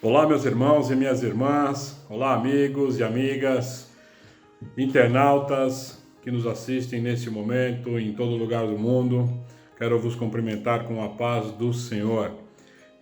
Olá, meus irmãos e minhas irmãs, olá, amigos e amigas, internautas que nos assistem neste momento em todo lugar do mundo. Quero vos cumprimentar com a paz do Senhor.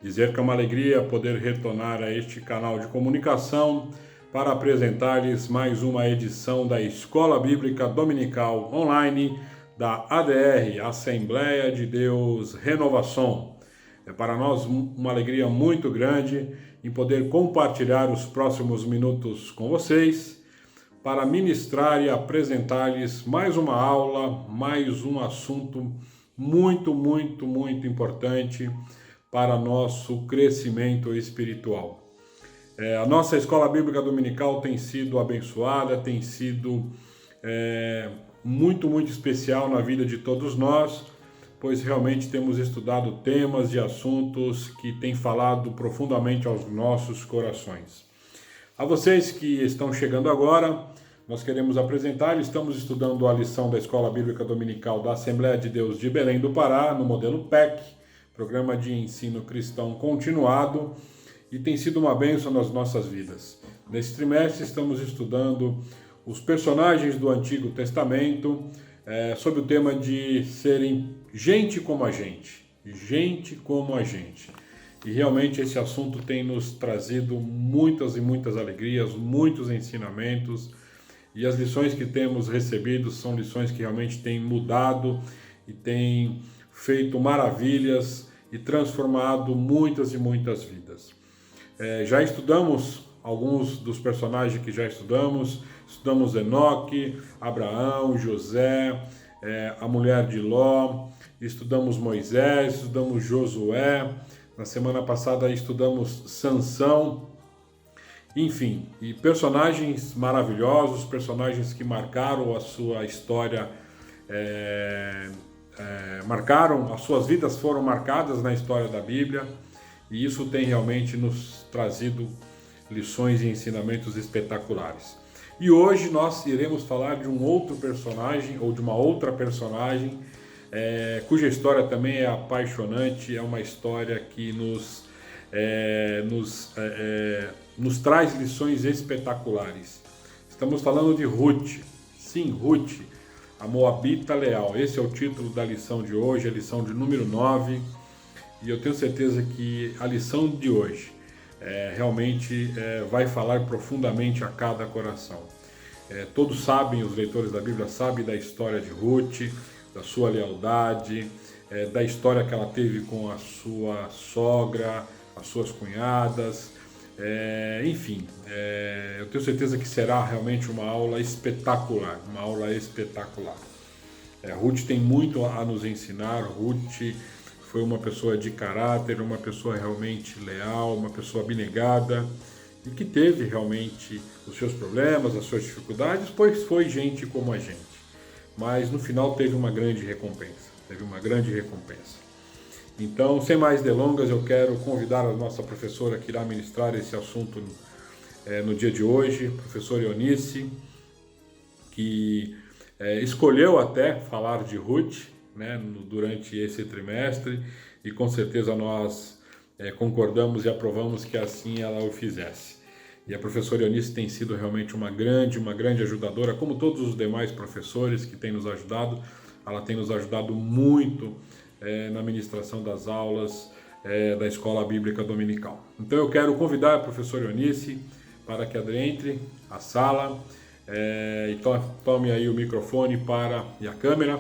Dizer que é uma alegria poder retornar a este canal de comunicação para apresentar-lhes mais uma edição da Escola Bíblica Dominical Online da ADR, Assembleia de Deus Renovação. É para nós uma alegria muito grande em poder compartilhar os próximos minutos com vocês para ministrar e apresentar-lhes mais uma aula, mais um assunto muito importante para nosso crescimento espiritual. A nossa Escola Bíblica Dominical tem sido abençoada, tem sido muito especial na vida de todos nós, pois realmente temos estudado temas e assuntos que têm falado profundamente aos nossos corações. A vocês que estão chegando agora, nós queremos apresentar, estamos estudando a lição da Escola Bíblica Dominical da Assembleia de Deus de Belém do Pará, no modelo PEC, Programa de Ensino Cristão Continuado, e tem sido uma bênção nas nossas vidas. Nesse trimestre estamos estudando os personagens do Antigo Testamento, sobre o tema de serem gente como a gente. E realmente esse assunto tem nos trazido muitas alegrias, muitos ensinamentos, e as lições que temos recebido são lições que realmente têm mudado e têm feito maravilhas e transformado muitas vidas. Já estudamos alguns dos personagens que já estudamos Enoque, Abraão, José, a mulher de Ló, estudamos Moisés, estudamos Josué, na semana passada estudamos Sansão, enfim, e personagens maravilhosos, personagens que marcaram a sua história, as suas vidas foram marcadas na história da Bíblia, e isso tem realmente nos trazido lições e ensinamentos espetaculares. E hoje nós iremos falar de um outro personagem, ou de uma outra personagem, cuja história também é apaixonante, é uma história que nos traz lições espetaculares. Estamos falando de Ruth. Sim, Ruth, a Moabita leal. Esse é o título da lição de hoje, a lição de número 9. E eu tenho certeza que a lição de hoje realmente vai falar profundamente a cada coração. Todos sabem, os leitores da Bíblia sabem da história de Ruth, da sua lealdade, da história que ela teve com a sua sogra, as suas cunhadas, enfim, eu tenho certeza que será realmente uma aula espetacular, Ruth tem muito a nos ensinar. Ruth foi uma pessoa de caráter, uma pessoa realmente leal, uma pessoa abnegada e que teve realmente os seus problemas, as suas dificuldades, pois foi gente como a gente. Mas no final teve uma grande recompensa. Então, sem mais delongas, eu quero convidar a nossa professora que irá ministrar esse assunto no dia de hoje, professora Eunice, que escolheu até falar de Ruth, durante esse trimestre, e com certeza nós concordamos e aprovamos que assim ela o fizesse. E a professora Eunice tem sido realmente uma grande ajudadora, como todos os demais professores que têm nos ajudado. Ela tem nos ajudado muito na ministração das aulas da Escola Bíblica Dominical. Então eu quero convidar a professora Eunice para que adentre a sala e tome aí o microfone e a câmera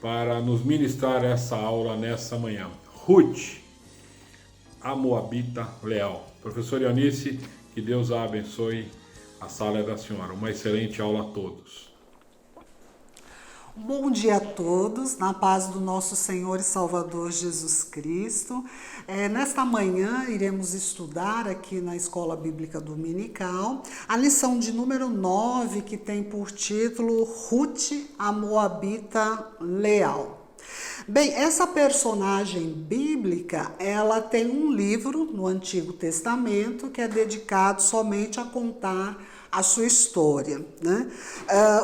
para nos ministrar essa aula nessa manhã. Ruth, a Moabita leal. Professora Eunice, que Deus a abençoe. A sala é da senhora. Uma excelente aula a todos. Bom dia a todos, na paz do nosso Senhor e Salvador Jesus Cristo. Nesta manhã iremos estudar aqui na Escola Bíblica Dominical a lição de número 9, que tem por título Ruth, a Moabita leal. Bem, essa personagem bíblica, ela tem um livro no Antigo Testamento que é dedicado somente a contar a sua história, né?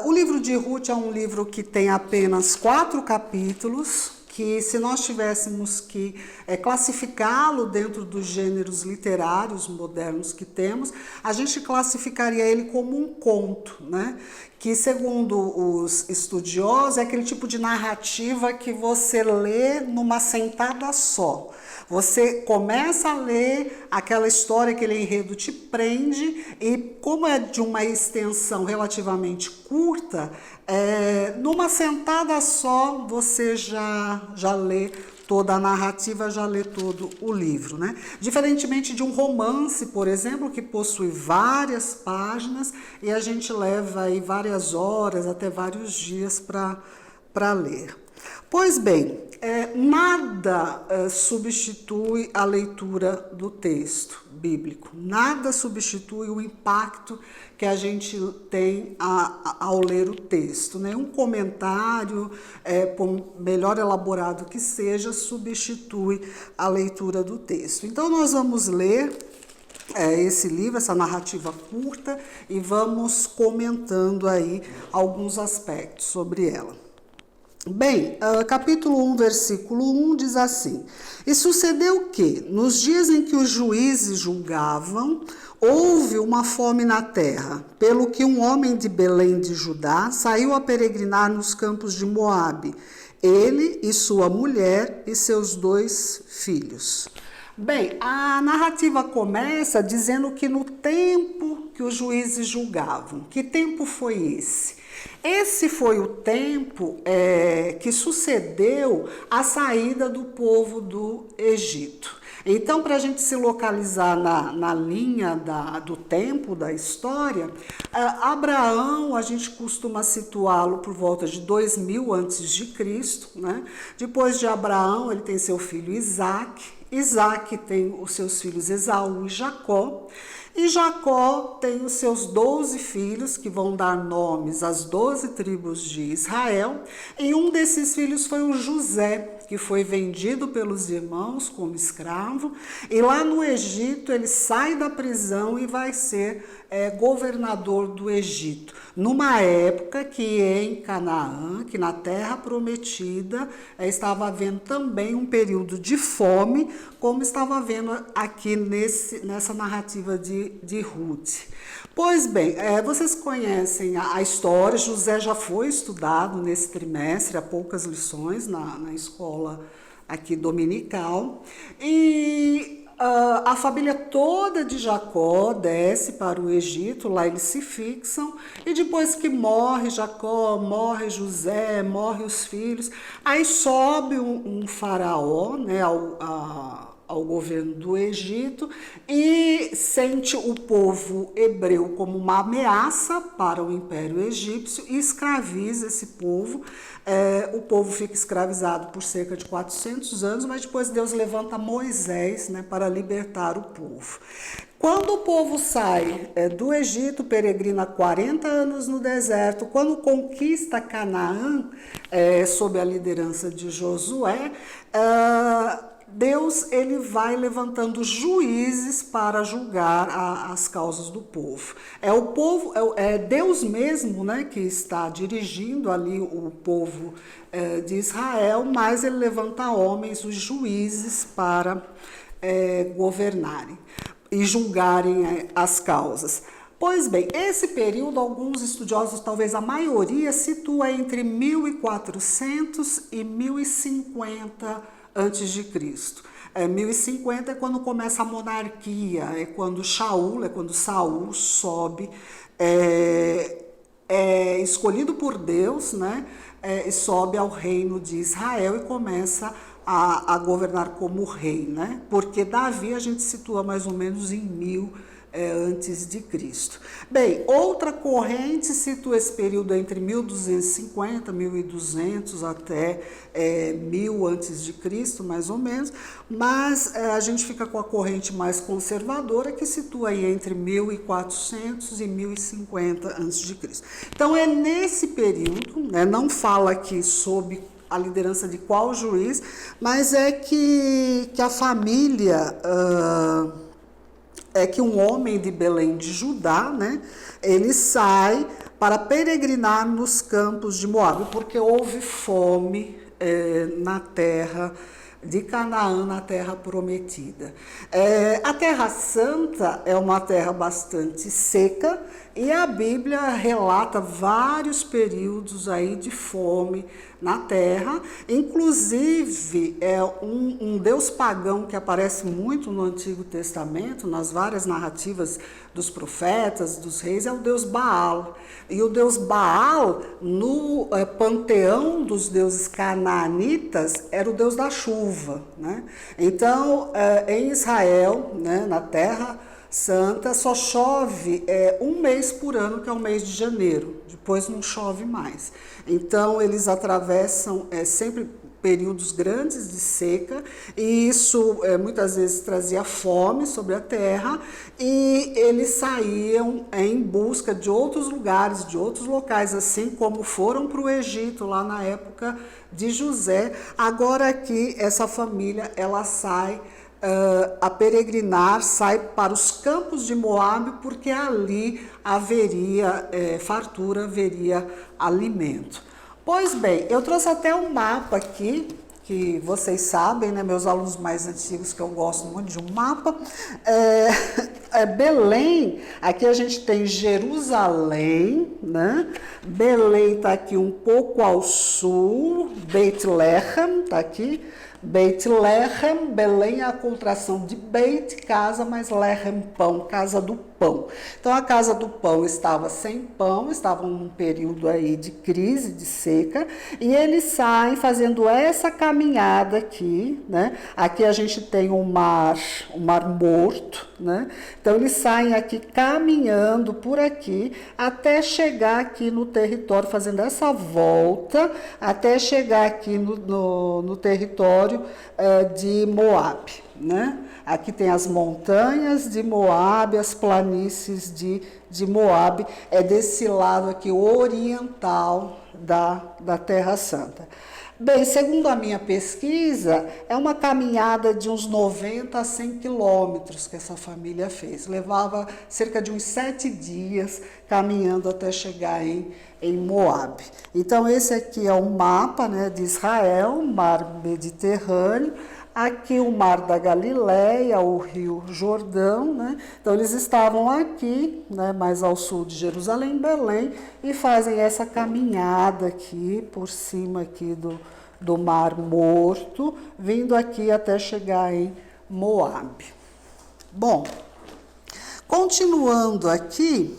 O livro de Ruth é um livro que tem apenas 4 capítulos, que se nós tivéssemos que classificá-lo dentro dos gêneros literários modernos que temos, a gente classificaria ele como um conto, né? Que segundo os estudiosos é aquele tipo de narrativa que você lê numa sentada só. Você começa a ler aquela história, aquele enredo te prende e como é de uma extensão relativamente curta, numa sentada só você já lê toda a narrativa, já lê todo o livro, né? Diferentemente de um romance, por exemplo, que possui várias páginas e a gente leva aí várias horas, até vários dias para ler. Pois bem, nada substitui a leitura do texto bíblico, nada substitui o impacto que a gente tem ao ler o texto. Nenhum comentário, por melhor elaborado que seja, substitui a leitura do texto. Então nós vamos ler esse livro, essa narrativa curta, e vamos comentando aí alguns aspectos sobre ela. Bem, capítulo 1, versículo 1 diz assim: E sucedeu que, nos dias em que os juízes julgavam, houve uma fome na terra, pelo que um homem de Belém de Judá saiu a peregrinar nos campos de Moabe, ele e sua mulher e seus 2 filhos. Bem, a narrativa começa dizendo que no tempo que os juízes julgavam. Que tempo foi esse? Esse foi o tempo que sucedeu a saída do povo do Egito. Então, para a gente se localizar na linha do tempo da história, Abraão, a gente costuma situá-lo por volta de 2000 a.C., né? Depois de Abraão, ele tem seu filho Isaac. Isaac tem os seus filhos Esaú e Jacó. E Jacó tem os seus 12 filhos, que vão dar nomes às 12 tribos de Israel. E um desses filhos foi o José, que foi vendido pelos irmãos como escravo. E lá no Egito ele sai da prisão e vai ser governador do Egito. Numa época que em Canaã, que na terra prometida, estava havendo também um período de fome, como estava havendo aqui nessa narrativa de Ruth. Pois bem, vocês conhecem a história, José já foi estudado nesse trimestre, há poucas lições na escola aqui dominical, e a família toda de Jacó desce para o Egito, lá eles se fixam, e depois que morre Jacó, morre José, morre os filhos, aí sobe um faraó, né, ao governo do Egito e sente o povo hebreu como uma ameaça para o Império Egípcio e escraviza esse povo. O povo fica escravizado por cerca de 400 anos, mas depois Deus levanta Moisés, né, para libertar o povo. Quando o povo sai do Egito, peregrina 40 anos no deserto, quando conquista Canaã, sob a liderança de Josué, Deus ele vai levantando juízes para julgar as causas do povo. É Deus mesmo, né, que está dirigindo ali o povo de Israel, mas ele levanta homens, os juízes, para governarem e julgarem as causas. Pois bem, esse período, alguns estudiosos, talvez a maioria, situa entre 1400 e 1050 antes de Cristo. 1050 é quando começa a monarquia, é quando Saul sobe, escolhido por Deus, né, e sobe ao reino de Israel e começa a governar como rei, né? Porque Davi a gente situa mais ou menos em 1000 antes de Cristo. Bem, outra corrente situa esse período entre 1250, 1200 até 1000 antes de Cristo, mais ou menos, mas a gente fica com a corrente mais conservadora que situa aí entre 1400 e 1050 antes de Cristo. Então é nesse período, né, não fala aqui sob a liderança de qual juiz, mas é que a família que um homem de Belém de Judá, né, ele sai para peregrinar nos campos de Moabe, porque houve fome na terra de Canaã, na terra prometida. A Terra Santa é uma terra bastante seca e a Bíblia relata vários períodos aí de fome na terra, inclusive um deus pagão que aparece muito no Antigo Testamento, nas várias narrativas dos profetas, dos reis, é o deus Baal. E o deus Baal, no panteão dos deuses canaanitas, era o deus da chuva, né? Então, em Israel, né, na Terra Santa, só chove um mês por ano, que é o mês de janeiro. Depois não chove mais. Então, eles atravessam sempre períodos grandes de seca, e isso muitas vezes trazia fome sobre a terra, e eles saíam em busca de outros lugares, de outros locais, assim como foram para o Egito lá na época de José. Agora aqui essa família ela sai a peregrinar, sai para os campos de Moabe, porque ali haveria fartura, haveria alimento. Pois bem, eu trouxe até um mapa aqui, que vocês sabem, né, meus alunos mais antigos, que eu gosto muito de um mapa. Belém, aqui a gente tem Jerusalém, né? Belém está aqui um pouco ao sul, Beit Lehem está aqui. Beit Lehem, Belém é a contração de Beit, casa, mas Lehem, pão, casa do pão. Então a casa do pão estava sem pão, estava num período aí de crise, de seca, e eles saem fazendo essa caminhada aqui, né? Aqui a gente tem o mar Morto, né? Então eles saem aqui caminhando por aqui até chegar aqui no território, fazendo essa volta, até chegar aqui no território de Moabe, né? Aqui tem as montanhas de Moabe, as planícies de Moabe, desse lado aqui oriental da Terra Santa. Bem, segundo a minha pesquisa, é uma caminhada de uns 90 a 100 quilômetros que essa família fez. Levava cerca de uns 7 dias caminhando até chegar em Moabe. Então, esse aqui é o mapa, né, de Israel, mar Mediterrâneo. Aqui o mar da Galileia, o rio Jordão, né? Então eles estavam aqui, né, mais ao sul de Jerusalém, Belém, e fazem essa caminhada aqui, por cima aqui do Mar Morto, vindo aqui até chegar em Moabe. Bom, continuando aqui,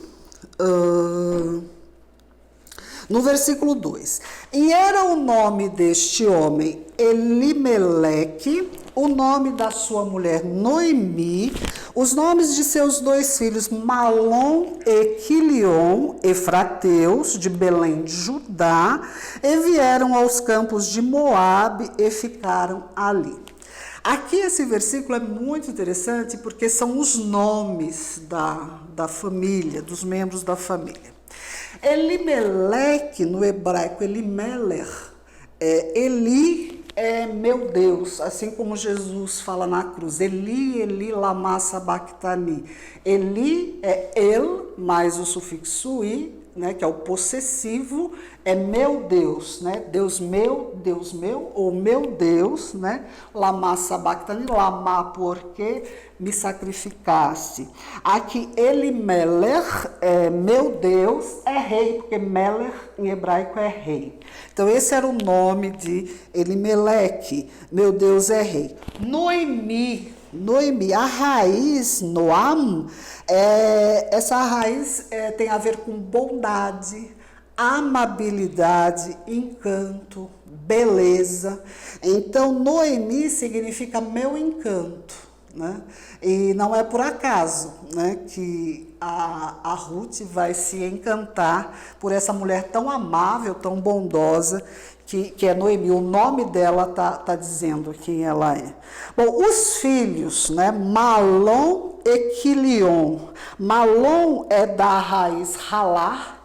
no versículo 2, e era o nome deste homem Elimeleque, o nome da sua mulher Noemi, os nomes de seus 2 filhos Malom e Quilion, efrateus, de Belém de Judá, e vieram aos campos de Moabe e ficaram ali. Aqui esse versículo é muito interessante porque são os nomes da família, dos membros da família. Elimeleque, no hebraico, Elimelech, Eli é meu Deus, assim como Jesus fala na cruz, Eli, Eli, lama sabachthani. Eli é el, mais o sufixo i, né, que é o possessivo, é meu Deus, né? Deus meu, ou meu Deus, né? Lama sabachthani, lama porque me sacrificaste. Aqui Elimelech, meu Deus, é rei, porque Melech em hebraico é rei. Então esse era o nome de Elimeleque, meu Deus é rei. Noemi, a raiz, Noam, essa raiz tem a ver com bondade, amabilidade, encanto, beleza. Então, Noemi significa meu encanto, né? E não é por acaso, né, que a Ruth vai se encantar por essa mulher tão amável, tão bondosa, que é Noemi. O nome dela tá dizendo quem ela é. Bom, os filhos, né, Malom e Quilion. Malom é da raiz ralar,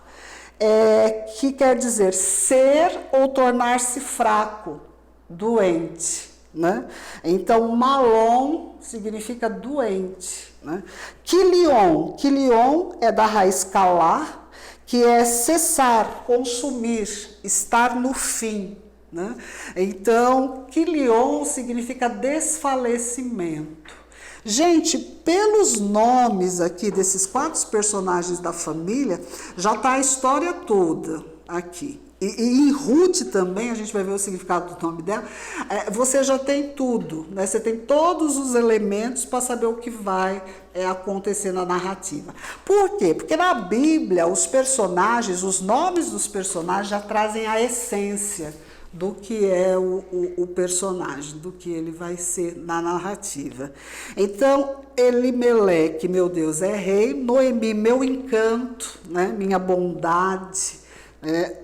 que quer dizer ser ou tornar-se fraco, doente, né? Então, Malom significa doente, né? Quilion é da raiz calar, que é cessar, consumir, estar no fim, né? Então, Quilion significa desfalecimento. Gente, pelos nomes aqui desses 4 personagens da família, já está a história toda aqui. E em Ruth também, a gente vai ver o significado do nome dela, você já tem tudo, né? Você tem todos os elementos para saber o que vai acontecer na narrativa. Por quê? Porque na Bíblia, os personagens, os nomes dos personagens já trazem a essência do que é o personagem, do que ele vai ser na narrativa. Então, Elimeleque, meu Deus, é rei. Noemi, meu encanto, né? Minha bondade,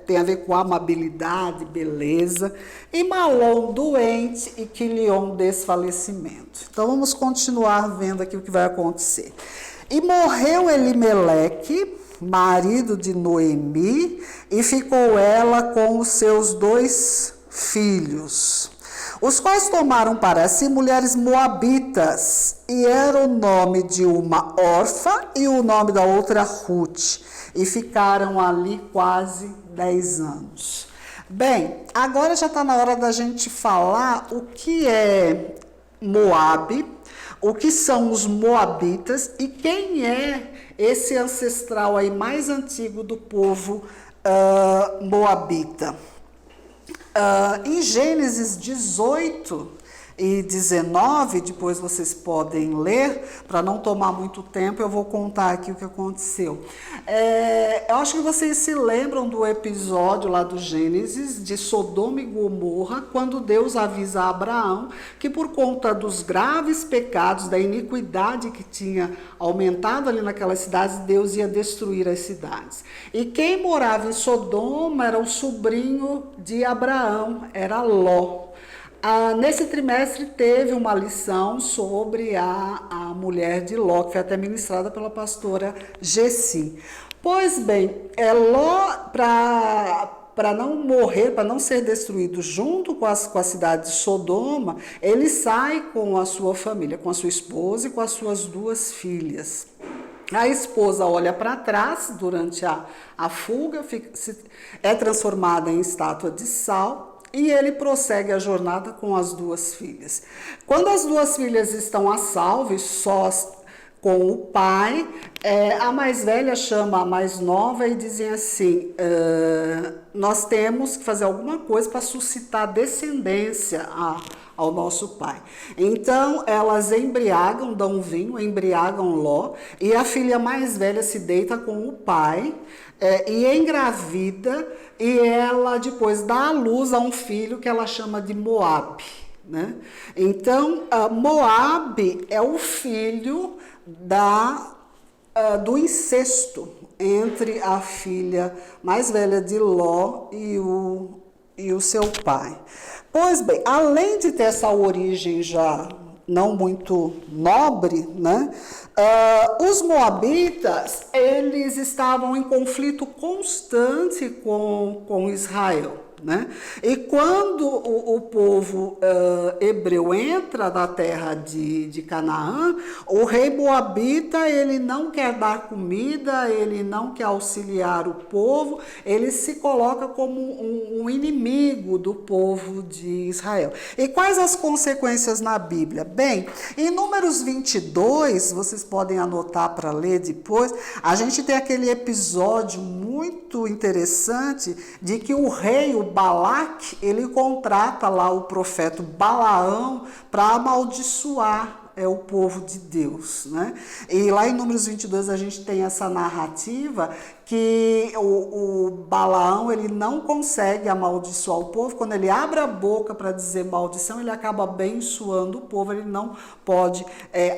tem a ver com amabilidade, beleza. E Malom, doente, e Quilion, desfalecimento. Então, vamos continuar vendo aqui o que vai acontecer. E morreu Elimeleque, marido de Noemi, e ficou ela com os seus 2 filhos, os quais tomaram para si mulheres moabitas, e era o nome de uma Orfa e o nome da outra Ruth, e ficaram ali quase 10 anos. Bem, agora já está na hora da gente falar o que é Moabe, o que são os moabitas e quem é esse ancestral aí mais antigo do povo moabita. Em Gênesis 18 e 19, depois vocês podem ler, para não tomar muito tempo, eu vou contar aqui o que aconteceu. Eu acho que vocês se lembram do episódio lá do Gênesis, de Sodoma e Gomorra, quando Deus avisa a Abraão que por conta dos graves pecados, da iniquidade que tinha aumentado ali naquelas cidades, Deus ia destruir as cidades. E quem morava em Sodoma era o sobrinho de Abraão, era Ló. Nesse trimestre teve uma lição sobre a mulher de Ló, que foi até ministrada pela pastora Gessi. Pois bem, Ló, para não morrer, para não ser destruído junto com a cidade de Sodoma, ele sai com a sua família, com a sua esposa e com as suas 2 filhas. A esposa olha para trás durante a fuga, é transformada em estátua de sal. E ele prossegue a jornada com as 2 filhas. Quando as 2 filhas estão a salvo, sós com o pai, a mais velha chama a mais nova e dizem assim, nós temos que fazer alguma coisa para suscitar descendência ao nosso pai. Então, elas embriagam, dão vinho, embriagam Ló, e a filha mais velha se deita com o pai, e engravida, e ela depois dá à luz a um filho que ela chama de Moabe, né? Então, Moabe é o filho do incesto entre a filha mais velha de Ló e o seu pai. Pois bem, além de ter essa origem já não muito nobre, né? Os moabitas, eles estavam em conflito constante com Israel, né? E quando o povo hebreu entra na terra de Canaã, o rei moabita, ele não quer dar comida, ele não quer auxiliar o povo, ele se coloca como um inimigo do povo de Israel. E quais as consequências na Bíblia? Bem, em Números 22, vocês podem anotar para ler depois, a gente tem aquele episódio muito interessante de que o rei, o Balaque, ele contrata lá o profeta Balaão para amaldiçoar o povo de Deus, né? E lá em Números 22 a gente tem essa narrativa que o Balaão, ele não consegue amaldiçoar o povo. Quando ele abre a boca para dizer maldição, ele acaba abençoando o povo, ele não pode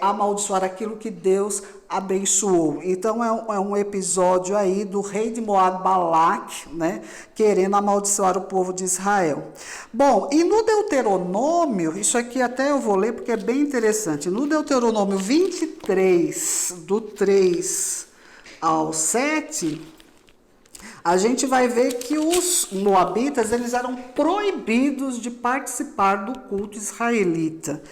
amaldiçoar aquilo que Deus abençoou. Então é um episódio aí do rei de Moab, Balaque, né, querendo amaldiçoar o povo de Israel. Bom, e no Deuteronômio, isso aqui até eu vou ler porque é bem interessante, no Deuteronômio 23, do 3 ao 7, a gente vai ver que os moabitas, eles eram proibidos de participar do culto israelita.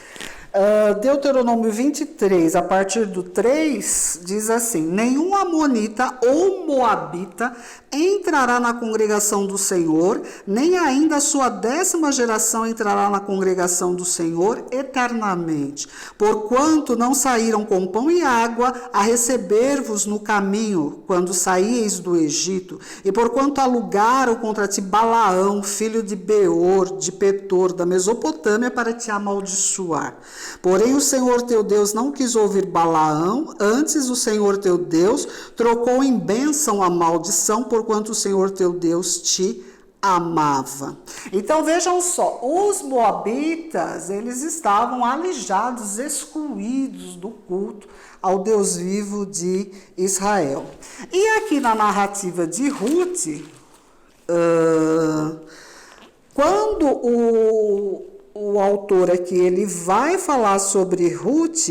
Deuteronômio 23, a partir do 3, diz assim: nenhum amonita ou moabita entrará na congregação do Senhor, nem ainda a sua 10ª geração entrará na congregação do Senhor eternamente, porquanto não saíram com pão e água a receber-vos no caminho, quando saíeis do Egito, e porquanto alugaram contra ti Balaão, filho de Beor, de Petor, da Mesopotâmia, para te amaldiçoar. Porém o Senhor teu Deus não quis ouvir Balaão, antes o Senhor teu Deus trocou em bênção a maldição, porquanto o Senhor teu Deus te amava. Então vejam só, os moabitas, eles estavam alijados, excluídos do culto ao Deus vivo de Israel. E aqui na narrativa de Ruth, quando o autor aqui ele vai falar sobre Ruth,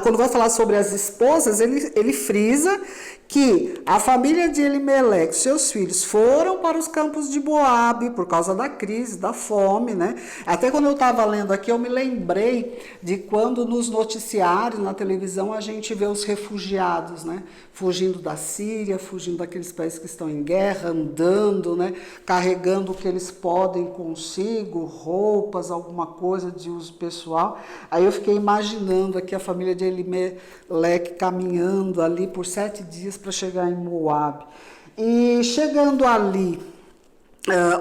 quando vai falar sobre as esposas, ele frisa que a família de Elimeleque, seus filhos, foram para os campos de Moabe por causa da crise, da fome, né? Até quando eu estava lendo aqui, eu me lembrei de quando nos noticiários, na televisão, a gente vê os refugiados, né? Fugindo da Síria, fugindo daqueles países que estão em guerra, andando, né? Carregando o que eles podem consigo, roupas, alguma coisa de uso pessoal. Aí eu fiquei imaginando aqui a família de Elimeleque caminhando ali por 7 dias para chegar em Moabe. E chegando ali,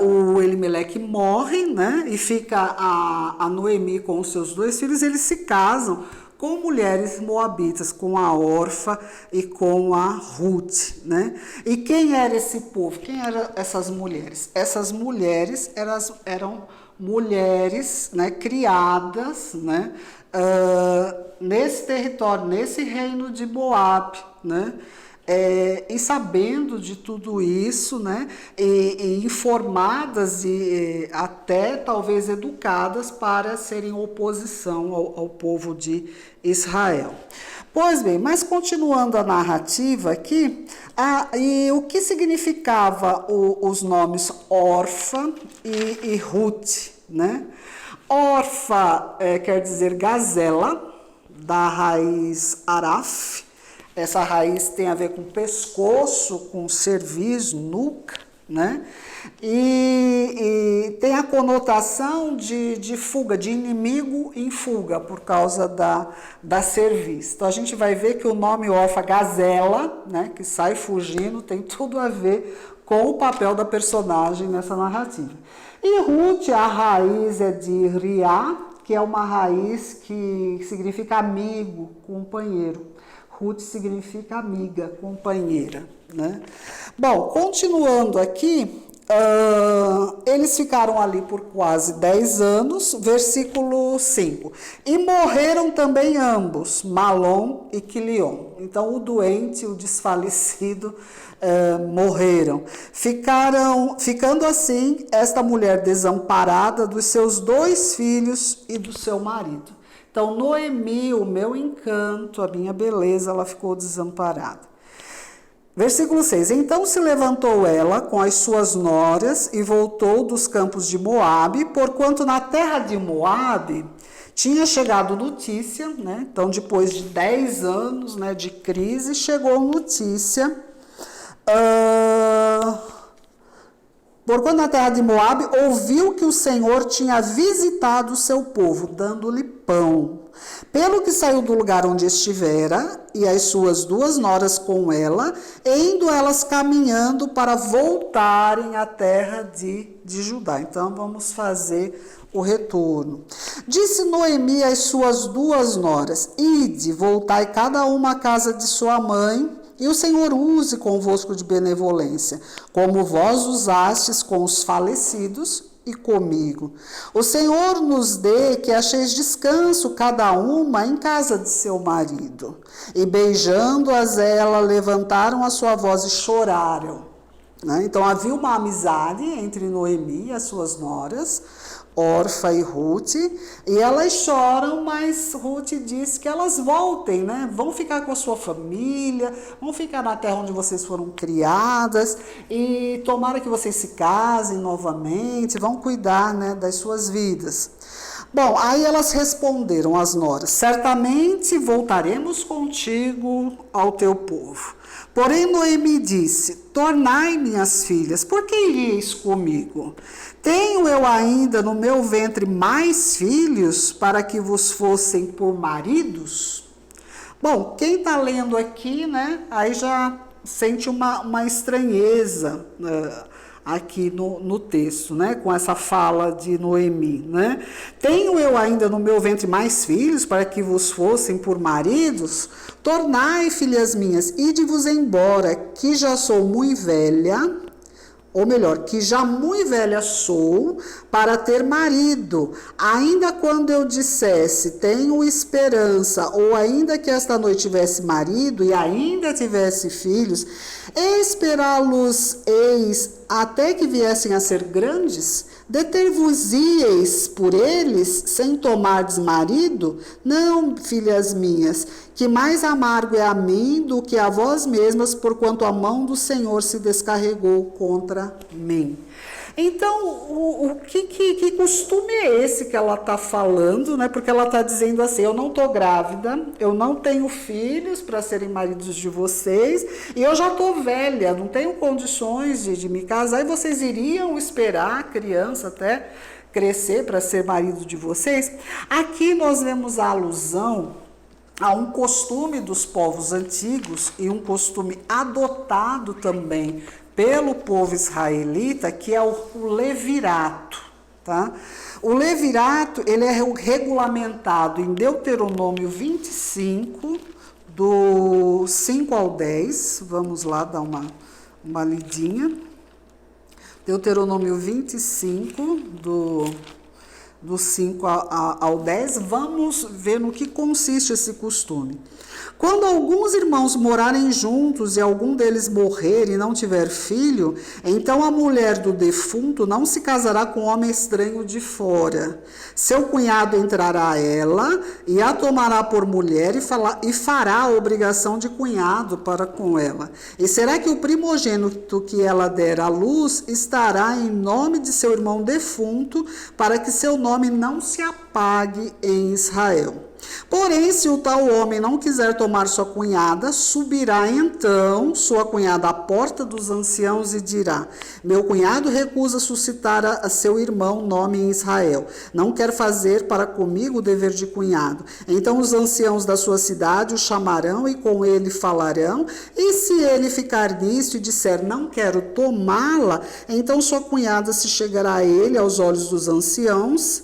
o Elimeleque morre, né? E fica a Noemi com os seus 2 filhos, eles se casam com mulheres moabitas, com a Orfa e com a Ruth, né? E quem era esse povo? Quem eram essas mulheres? Essas mulheres eram mulheres, né, criadas, né, nesse território, nesse reino de Moabe, né? E sabendo de tudo isso, né, e informadas e até talvez educadas para serem oposição ao povo de Israel. Pois bem, mas continuando a narrativa aqui, e o que significava os nomes Orfa e Ruth, né? Orfa quer dizer gazela, da raiz araf. Essa raiz tem a ver com pescoço, com cerviz, nuca, né? E tem a conotação de fuga, de inimigo em fuga, por causa da cerviz. Então a gente vai ver que o nome Orfa, gazela, né, que sai fugindo, tem tudo a ver com o papel da personagem nessa narrativa. E Ruth, a raiz é de Riá, que é uma raiz que significa amigo, companheiro. Ruth significa amiga, companheira, né? Bom, continuando aqui, eles ficaram ali por quase 10 anos, versículo 5. E morreram também ambos, Malom e Quilion. Então, o doente, o desfalecido, morreram. Ficando assim, esta mulher desamparada dos seus 2 filhos e do seu marido. Então, Noemi, o meu encanto, a minha beleza, ela ficou desamparada. Versículo 6. Então se levantou ela com as suas noras e voltou dos campos de Moabe, porquanto na terra de Moabe tinha chegado notícia, né? Então, depois de 10 anos, né, de crise, chegou notícia. Porquanto na terra de Moabe ouviu que o Senhor tinha visitado o seu povo, dando-lhe pão. Pelo que saiu do lugar onde estivera, e as suas 2 noras com ela, indo elas caminhando para voltarem à terra de Judá. Então, vamos fazer o retorno. Disse Noemi às suas 2 noras: ide, voltai cada uma à casa de sua mãe, e o Senhor use convosco de benevolência, como vós usastes com os falecidos e comigo. O Senhor nos dê que acheis descanso cada uma em casa de seu marido. E beijando-as ela, levantaram a sua voz e choraram. Né? Então havia uma amizade entre Noemi e as suas noras, Orfa e Ruth, e elas choram, mas Ruth diz que elas voltem, né? Vão ficar com a sua família, vão ficar na terra onde vocês foram criadas, e tomara que vocês se casem novamente, vão cuidar, né, das suas vidas. Bom, aí elas responderam, as noras: certamente voltaremos contigo ao teu povo. Porém Noemi disse: tornai minhas filhas, por que iríeis comigo? Tenho eu ainda no meu ventre mais filhos para que vos fossem por maridos? Bom, quem está lendo aqui, né, aí já sente uma estranheza, aqui no texto, né, com essa fala de Noemi, né? Tenho eu ainda no meu ventre mais filhos para que vos fossem por maridos? Tornai, filhas minhas, ide-vos embora, que já sou muito velha, ou melhor, que já muito velha sou para ter marido. Ainda quando eu dissesse, tenho esperança, ou ainda que esta noite tivesse marido e ainda tivesse filhos, esperá-los eis até que viessem a ser grandes? Deter-vos-ieis por eles, sem tomardes marido? Não, filhas minhas, que mais amargo é a mim do que a vós mesmas, porquanto a mão do Senhor se descarregou contra mim. Então, que costume é esse que ela está falando, né? Porque ela está dizendo assim: eu não estou grávida, eu não tenho filhos para serem maridos de vocês, e eu já estou velha, não tenho condições de me casar, e vocês iriam esperar a criança até crescer para ser marido de vocês? Aqui nós vemos a alusão a um costume dos povos antigos e um costume adotado também pelo povo israelita, que é o levirato, tá? O levirato, ele é regulamentado em Deuteronômio 25, do 5 ao 10, vamos lá dar uma lidinha. Deuteronômio 25, do 5 ao 10, vamos ver no que consiste esse costume. Quando alguns irmãos morarem juntos e algum deles morrer e não tiver filho, então a mulher do defunto não se casará com homem estranho de fora. Seu cunhado entrará a ela e a tomará por mulher e fará a obrigação de cunhado para com ela. E será que o primogênito que ela der à luz estará em nome de seu irmão defunto, para que seu nome não se apague em Israel. Porém, se o tal homem não quiser tomar sua cunhada, subirá então sua cunhada à porta dos anciãos e dirá: meu cunhado recusa suscitar a seu irmão nome em Israel. Não quer fazer para comigo o dever de cunhado. Então os anciãos da sua cidade o chamarão e com ele falarão. E se ele ficar nisto e disser: não quero tomá-la, então sua cunhada se chegará a ele aos olhos dos anciãos,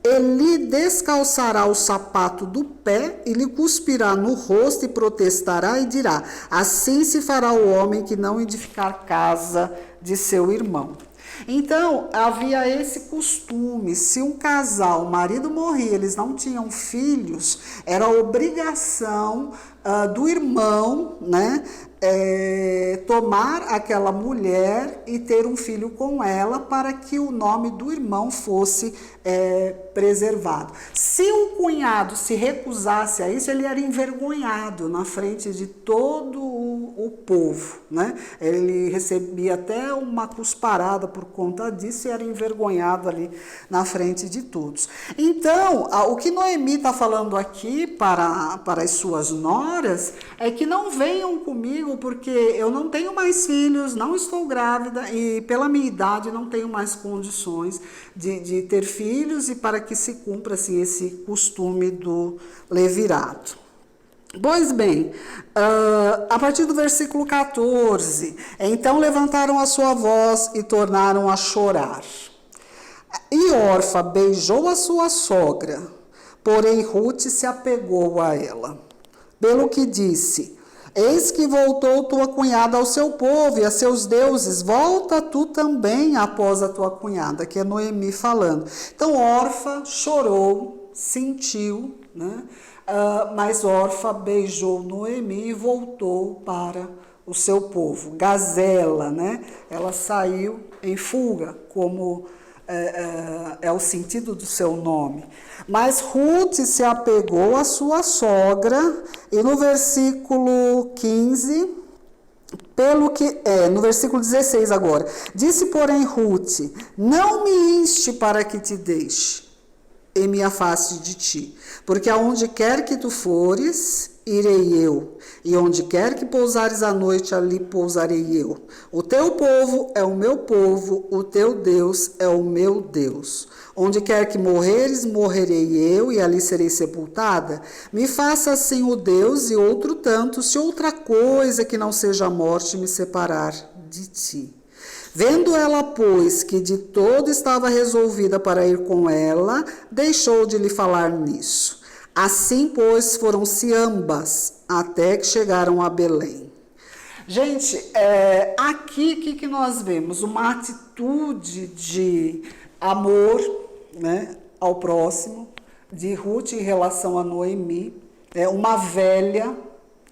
ele descalçará o sapato do pé e lhe cuspirá no rosto e protestará e dirá: assim se fará o homem que não edificar casa de seu irmão. Então, havia esse costume: se um casal, o marido morria, eles não tinham filhos, era obrigação do irmão, né, tomar aquela mulher e ter um filho com ela, para que o nome do irmão fosse preservado. Se um cunhado se recusasse a isso, ele era envergonhado na frente de todo o povo, né? Ele recebia até uma cusparada por conta disso e era envergonhado ali na frente de todos. Então, o que Noemi está falando aqui para as suas noras é que não venham comigo, porque eu não tenho mais filhos, não estou grávida e pela minha idade não tenho mais condições de ter filhos, e para que se cumpra assim, esse costume do levirato. Pois bem, a partir do versículo 14, então levantaram a sua voz e tornaram a chorar. E Orfa beijou a sua sogra, porém Rute se apegou a ela. Pelo que disse: eis que voltou tua cunhada ao seu povo e a seus deuses, volta tu também após a tua cunhada, que é Noemi falando. Então Orfa chorou, sentiu, né? Mas Orfa beijou Noemi e voltou para o seu povo. Gazela, né? Ela saiu em fuga, como é o sentido do seu nome. Mas Ruth se apegou à sua sogra, e no versículo 15, no versículo 16 agora, disse, porém, Ruth, não me inste para que te deixe e me afaste de ti, porque aonde quer que tu fores, irei eu, e onde quer que pousares à noite, ali pousarei eu. O teu povo é o meu povo, o teu Deus é o meu Deus. Onde quer que morreres, morrerei eu, e ali serei sepultada. Me faça assim o Deus e outro tanto, se outra coisa que não seja a morte me separar de ti. Vendo ela, pois, que de todo estava resolvida para ir com ela, deixou de lhe falar nisso. Assim, pois, foram-se ambas, até que chegaram a Belém. Gente, aqui o que nós vemos? Uma atitude de amor, né, ao próximo, de Ruth em relação a Noemi, uma velha,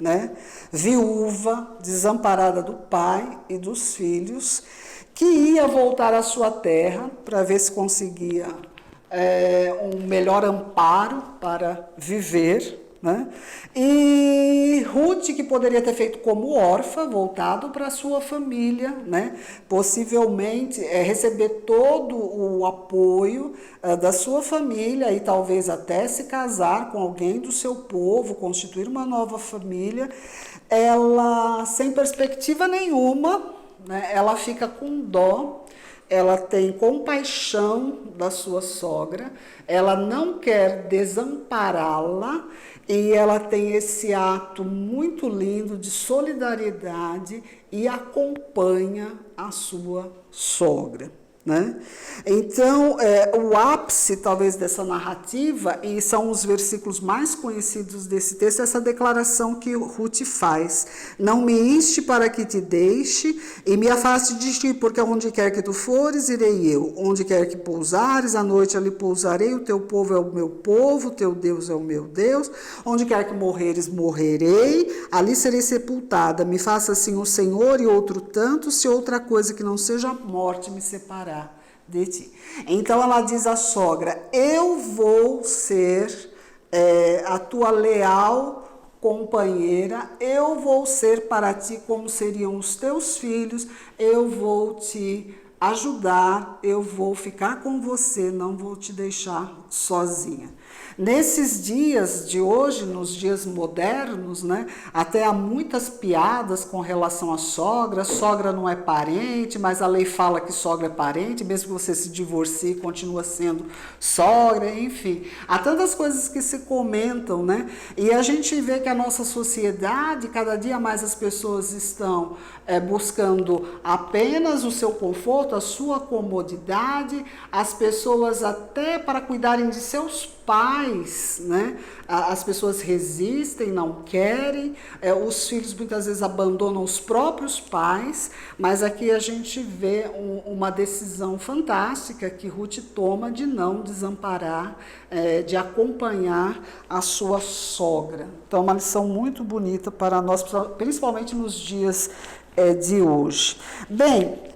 né, viúva, desamparada do pai e dos filhos, que ia voltar à sua terra para ver se conseguia um melhor amparo para viver, né? E Ruth, que poderia ter feito como órfã, voltado para a sua família, né? Possivelmente receber todo o apoio da sua família e talvez até se casar com alguém do seu povo, constituir uma nova família. Ela, sem perspectiva nenhuma, né? Ela fica com dó. Ela tem compaixão da sua sogra, ela não quer desampará-la e ela tem esse ato muito lindo de solidariedade e acompanha a sua sogra, né? Então, o ápice talvez dessa narrativa, e são os versículos mais conhecidos desse texto, essa declaração que Ruth faz: não me inste para que te deixe e me afaste de ti, porque onde quer que tu fores, irei eu, onde quer que pousares, à noite ali pousarei, o teu povo é o meu povo, o teu Deus é o meu Deus, onde quer que morreres, morrerei, ali serei sepultada, me faça assim o Senhor e outro tanto, se outra coisa que não seja a morte me separar de ti. Então ela diz à sogra: eu vou ser a tua leal companheira, eu vou ser para ti como seriam os teus filhos, eu vou te ajudar, eu vou ficar com você, não vou te deixar sozinha. Nesses dias de hoje, nos dias modernos, né, até há muitas piadas com relação à sogra. Sogra não é parente, mas a lei fala que sogra é parente, mesmo que você se divorcie, continua sendo sogra, enfim. Há tantas coisas que se comentam, né? E a gente vê que a nossa sociedade, cada dia mais as pessoas estão buscando apenas o seu conforto, a sua comodidade, as pessoas até para cuidarem de seus pais, né? As pessoas resistem, não querem, os filhos muitas vezes abandonam os próprios pais, mas aqui a gente vê uma decisão fantástica que Ruth toma de não desamparar, de acompanhar a sua sogra. Então, uma lição muito bonita para nós, principalmente nos dias de hoje. Bem,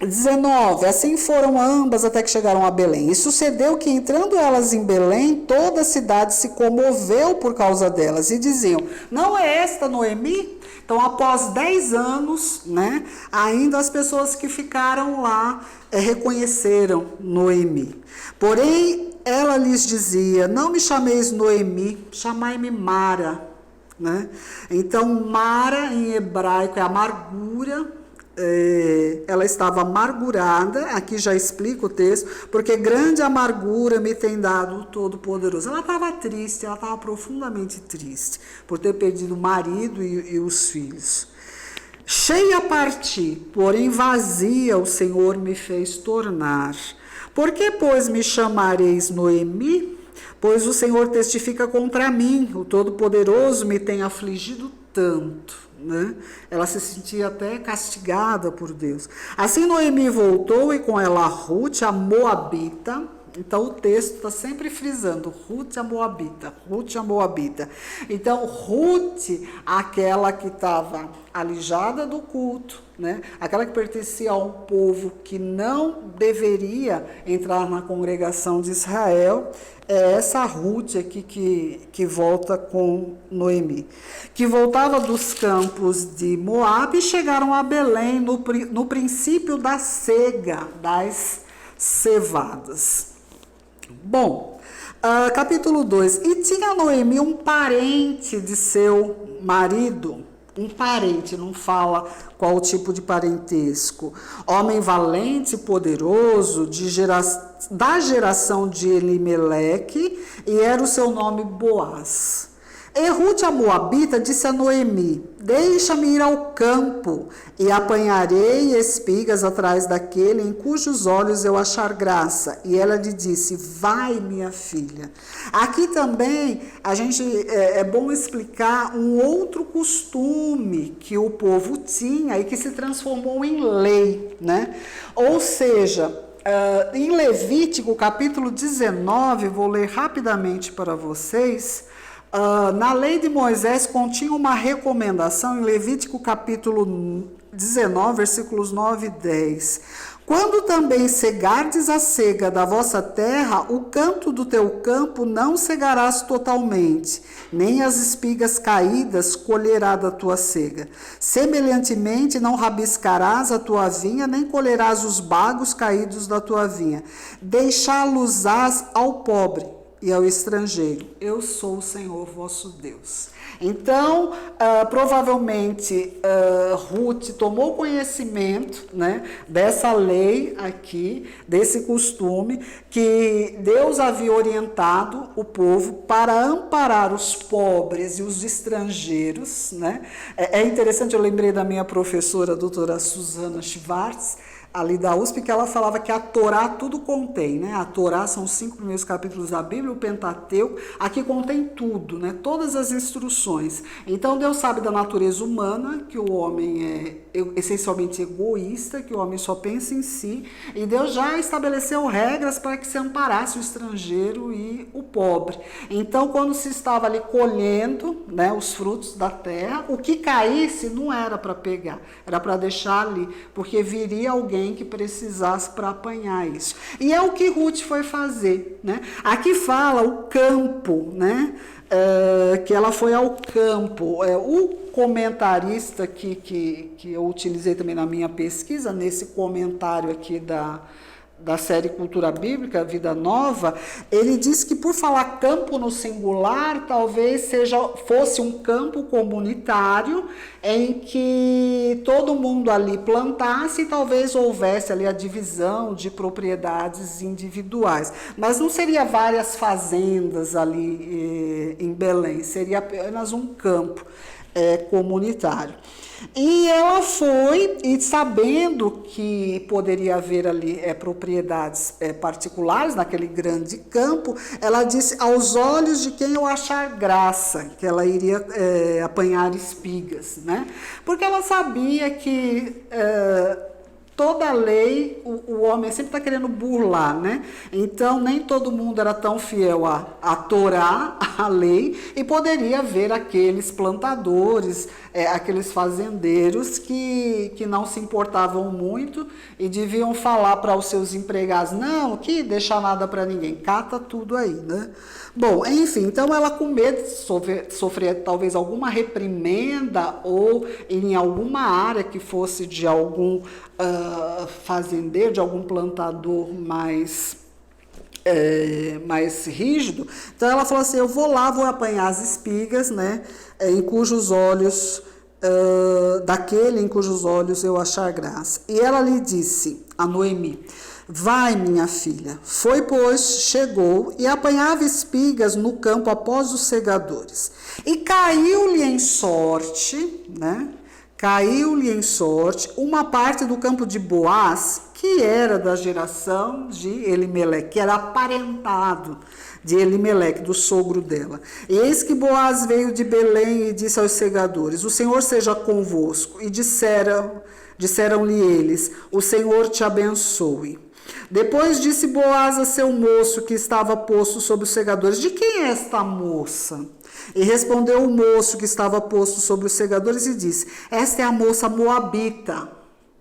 19, assim foram ambas até que chegaram a Belém. E sucedeu que, entrando elas em Belém, toda a cidade se comoveu por causa delas e diziam: não é esta Noemi? Então, após 10 anos, né, ainda as pessoas que ficaram lá reconheceram Noemi. Porém, ela lhes dizia: não me chameis Noemi, chamai-me Mara. Né? Então, Mara em hebraico é amargura. Ela estava amargurada, aqui já explica o texto, porque grande amargura me tem dado o Todo-Poderoso. Ela estava triste, ela estava profundamente triste, por ter perdido o marido e os filhos. Cheia a partir, porém vazia o Senhor me fez tornar. Por que, pois, me chamareis Noemi? Pois o Senhor testifica contra mim, o Todo-Poderoso me tem afligido tanto. Né? Ela se sentia até castigada por Deus. Assim Noemi voltou e com ela Ruth, a Moabita, Então o texto está sempre frisando, Ruth a Moabita, Ruth a Moabita. Então Ruth, aquela que estava alijada do culto, né? Aquela que pertencia a um povo que não deveria entrar na congregação de Israel, é essa Ruth aqui que volta com Noemi, que voltava dos campos de Moabe e chegaram a Belém no princípio da cega das cevadas. Bom, capítulo 2. E tinha Noemi um parente de seu marido, um parente, não fala qual tipo de parentesco, homem valente e poderoso, da geração de Elimeleque, e era o seu nome Boaz. E Ruth a Moabita disse a Noemi, deixa-me ir ao campo, e apanharei espigas atrás daquele em cujos olhos eu achar graça. E ela lhe disse, vai, minha filha. Aqui também é bom explicar um outro costume que o povo tinha e que se transformou em lei, né? Ou seja, em Levítico, capítulo 19, vou ler rapidamente para vocês. Na lei de Moisés continha uma recomendação em Levítico capítulo 19, versículos 9 e 10. Quando também cegardes a cega da vossa terra, o canto do teu campo não cegarás totalmente, nem as espigas caídas colherá da tua cega. Semelhantemente, não rabiscarás a tua vinha, nem colherás os bagos caídos da tua vinha. Deixá-los-ás ao pobre e ao estrangeiro. Eu sou o Senhor vosso Deus. Então, provavelmente, Ruth tomou conhecimento, né, dessa lei aqui, desse costume, que Deus havia orientado o povo para amparar os pobres e os estrangeiros, né? É interessante, eu lembrei da minha professora, a doutora Susana Schwartz, ali da USP, que ela falava que a Torá tudo contém, né? A Torá são os 5 primeiros capítulos da Bíblia, o Pentateuco, aqui contém tudo, né? Todas as instruções. Então Deus sabe da natureza humana, que o homem é essencialmente egoísta, que o homem só pensa em si, e Deus já estabeleceu regras para que se amparasse o estrangeiro e o pobre. Então, quando se estava ali colhendo, né, os frutos da terra, o que caísse não era para pegar, era para deixar ali, porque viria alguém que precisasse para apanhar isso. E é o que Ruth foi fazer, né? Aqui fala o campo, né? Que ela foi ao campo. O comentarista que eu utilizei também na minha pesquisa, nesse comentário aqui da série Cultura Bíblica, Vida Nova, ele diz que por falar campo no singular, talvez fosse um campo comunitário em que todo mundo ali plantasse e talvez houvesse ali a divisão de propriedades individuais. Mas não seria várias fazendas ali em Belém, seria apenas um campo comunitário. E ela foi, e sabendo que poderia haver ali propriedades particulares naquele grande campo, ela disse, aos olhos de quem eu achar graça, que ela iria apanhar espigas, né? Porque ela sabia que toda lei, o homem sempre está querendo burlar, né? Então, nem todo mundo era tão fiel à Torá, à lei, e poderia haver aqueles plantadores, aqueles fazendeiros que não se importavam muito e deviam falar para os seus empregados, não, que deixa nada para ninguém, cata tudo aí, né? Bom, enfim, então ela com medo de sofrer talvez alguma reprimenda ou em alguma área que fosse de algum fazendeiro, de algum plantador mais rígido, então ela falou assim, eu vou lá, vou apanhar as espigas, né, em cujos olhos, daquele em cujos olhos eu achar graça. E ela lhe disse a Noemi, vai, minha filha. Foi, pois, chegou e apanhava espigas no campo após os segadores. E caiu-lhe em sorte, né? Caiu-lhe em sorte uma parte do campo de Boaz, que era da geração de Elimeleque, que era aparentado de Elimeleque, do sogro dela. E eis que Boaz veio de Belém e disse aos segadores, o Senhor seja convosco. E disseram-lhe eles, o Senhor te abençoe. Depois disse Boaz a seu moço que estava posto sobre os segadores: de quem é esta moça? E respondeu o moço que estava posto sobre os segadores e disse: esta é a moça moabita.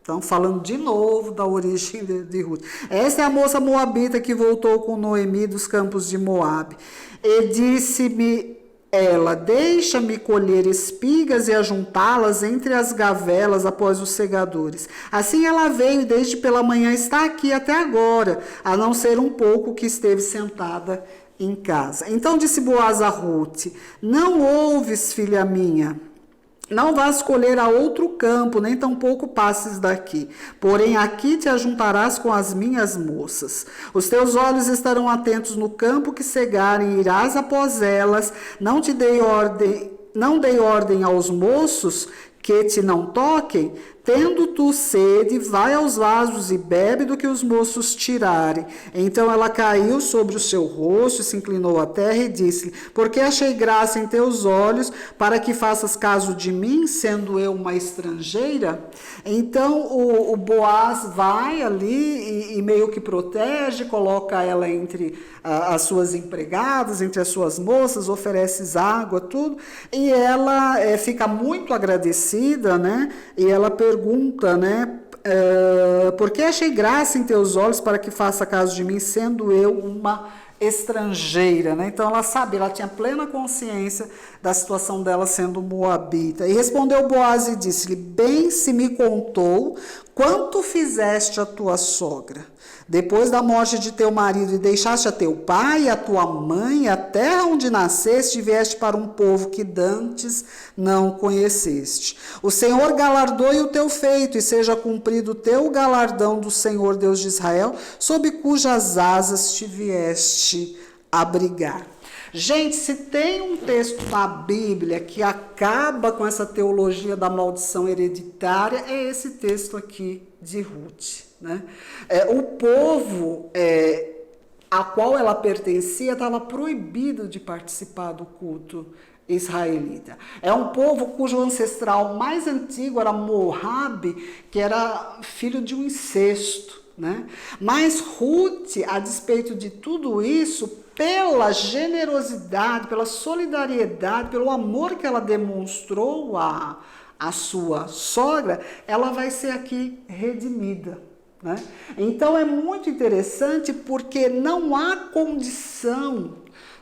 Então, falando de novo da origem de Ruth. Esta é a moça moabita que voltou com Noemi dos campos de Moabe. E disse-me ela: deixa-me colher espigas e ajuntá-las entre as gavelas após os segadores. Assim ela veio e desde pela manhã está aqui até agora, a não ser um pouco que esteve sentada em casa. Então disse Boaz a Ruth: não ouves, filha minha? Não vás colher a outro campo, nem tampouco passes daqui. Porém, aqui te ajuntarás com as minhas moças. Os teus olhos estarão atentos no campo que cegarem, irás após elas. Não dei ordem aos moços que te não toquem. Tendo tu sede, vai aos vasos e bebe do que os moços tirarem. Então ela caiu sobre o seu rosto, se inclinou à terra e disse-lhe: porque achei graça em teus olhos, para que faças caso de mim, sendo eu uma estrangeira? Então o Boaz vai ali e meio que protege, coloca ela entre as suas empregadas, entre as suas moças, oferece água, tudo, e ela fica muito agradecida, né? E ela pergunta, né? Porque achei graça em teus olhos para que faça caso de mim, sendo eu uma estrangeira, né? Então ela sabia, ela tinha plena consciência da situação dela sendo moabita. E respondeu Boaz e disse-lhe: bem se me contou quanto fizeste a tua sogra. Depois da morte de teu marido, e deixaste a teu pai, a tua mãe, a terra onde nasceste, e vieste para um povo que dantes não conheceste. O Senhor galardoe o teu feito, e seja cumprido o teu galardão do Senhor Deus de Israel, sob cujas asas te vieste abrigar. Gente, se tem um texto na Bíblia que acaba com essa teologia da maldição hereditária, é esse texto aqui de Ruth. Né? O povo a qual ela pertencia estava proibido de participar do culto israelita. É um povo cujo ancestral mais antigo era Moabe, que era filho de um incesto. Né? Mas Ruth, a despeito de tudo isso, pela generosidade, pela solidariedade, pelo amor que ela demonstrou à sua sogra, ela vai ser aqui redimida. Né? Então é muito interessante porque não há condição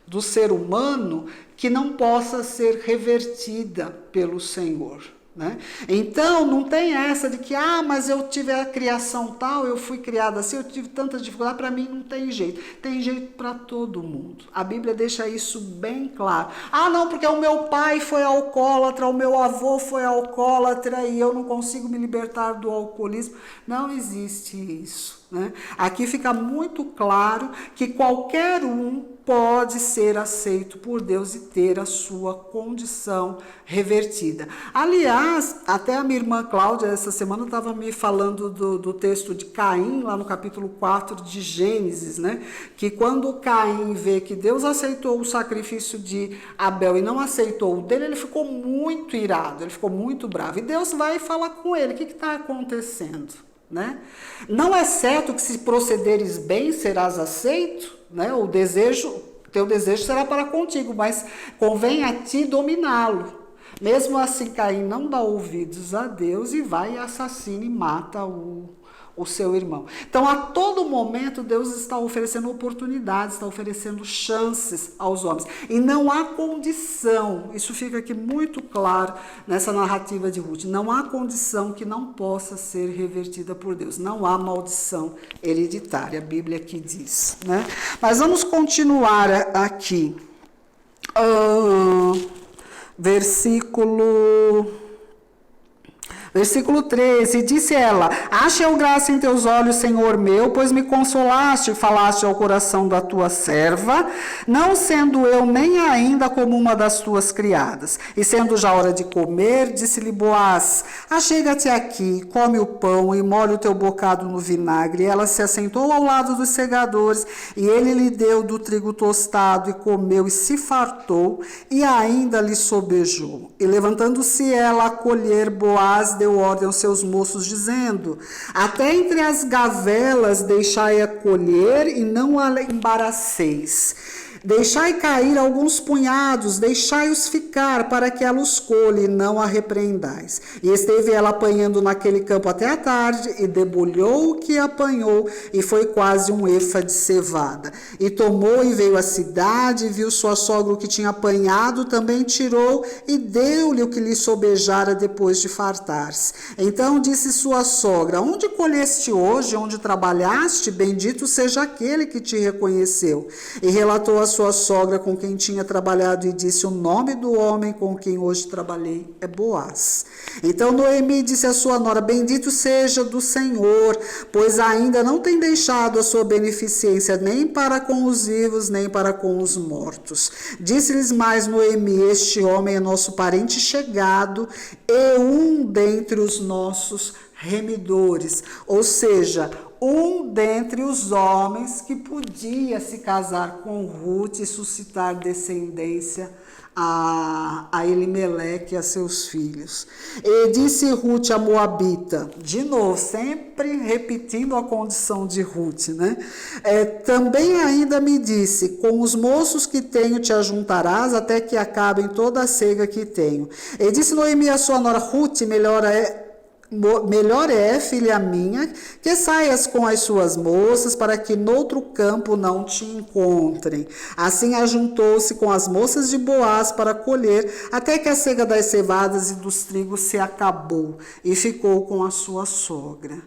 do ser humano que não possa ser revertida pelo Senhor. Né? Então não tem essa de que mas eu tive a criação tal, eu fui criada assim, eu tive tanta dificuldade, para mim não tem jeito. Tem jeito para todo mundo. A Bíblia deixa isso bem claro. Não, porque o meu pai foi alcoólatra, o meu avô foi alcoólatra e eu não consigo me libertar do alcoolismo. Não existe isso. Né? Aqui fica muito claro que qualquer um pode ser aceito por Deus e ter a sua condição revertida. Aliás, até a minha irmã Cláudia, essa semana, estava me falando do texto de Caim, lá no capítulo 4 de Gênesis, né? Que quando Caim vê que Deus aceitou o sacrifício de Abel e não aceitou o dele, ele ficou muito irado, ele ficou muito bravo. E Deus vai falar com ele: o que está acontecendo? Né? Não é certo que se procederes bem serás aceito, né? O teu desejo será para contigo, mas convém a ti dominá-lo. Mesmo assim, Caim não dá ouvidos a Deus e vai e assassina e mata o seu irmão. Então, a todo momento, Deus está oferecendo oportunidades, está oferecendo chances aos homens. E não há condição, isso fica aqui muito claro nessa narrativa de Ruth, não há condição que não possa ser revertida por Deus. Não há maldição hereditária, a Bíblia aqui diz. Né? Mas vamos continuar aqui. Versículo 13, disse ela: achei eu graça em teus olhos, Senhor meu, pois me consolaste e falaste ao coração da tua serva, não sendo eu nem ainda como uma das tuas criadas. E sendo já hora de comer, disse-lhe Boaz: achega-te aqui, come o pão e molhe o teu bocado no vinagre. E ela se assentou ao lado dos segadores, e ele lhe deu do trigo tostado, e comeu e se fartou, e ainda lhe sobejou. E levantando-se ela a colher, Boaz deu ordem aos seus moços, dizendo: até entre as gavelas deixai-a colher e não a embaraceis. Deixai cair alguns punhados, deixai-os ficar, para que ela os colhe, e não a repreendais. E esteve ela apanhando naquele campo até a tarde, e debulhou o que apanhou, e foi quase um efa de cevada. E tomou e veio à cidade, e viu sua sogra o que tinha apanhado, também tirou, e deu-lhe o que lhe sobejara depois de fartar-se. Então disse sua sogra: onde colheste hoje, onde trabalhaste? Bendito seja aquele que te reconheceu. E relatou a sua sogra com quem tinha trabalhado e disse: o nome do homem com quem hoje trabalhei é Boaz. Então Noemi disse à sua nora: bendito seja do Senhor, pois ainda não tem deixado a sua beneficência nem para com os vivos, nem para com os mortos. Disse-lhes mais Noemi: este homem é nosso parente chegado e um dentre os nossos remidores, ou seja, um dentre os homens que podia se casar com Ruth e suscitar descendência a Elimeleque e a seus filhos. E disse Ruth a Moabita, de novo, sempre repetindo a condição de Ruth, né? Também ainda me disse: com os moços que tenho te ajuntarás até que acabem toda a cega que tenho. E disse Noemi a sua nora: Ruth, melhor é, filha minha, que saias com as suas moças, para que noutro campo não te encontrem. Assim ajuntou-se com as moças de Boaz para colher, até que a cega das cevadas e dos trigos se acabou, e ficou com a sua sogra.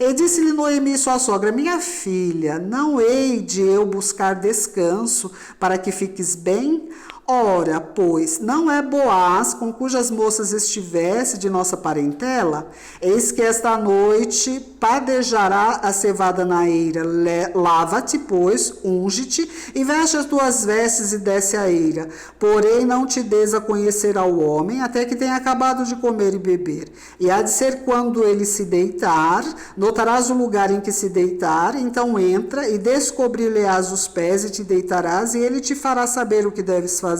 E disse-lhe Noemi sua sogra: minha filha, não hei de eu buscar descanso para que fiques bem? Ora, pois, não é Boaz com cujas moças estivesse de nossa parentela? Eis que esta noite padejará a cevada na eira. Lava-te, pois, unge-te, e veste as tuas vestes e desce a eira. Porém, não te des a conhecer ao homem, até que tenha acabado de comer e beber. E há de ser quando ele se deitar, notarás o lugar em que se deitar, então entra e descobrir-lhe-ás os pés e te deitarás, e ele te fará saber o que deves fazer.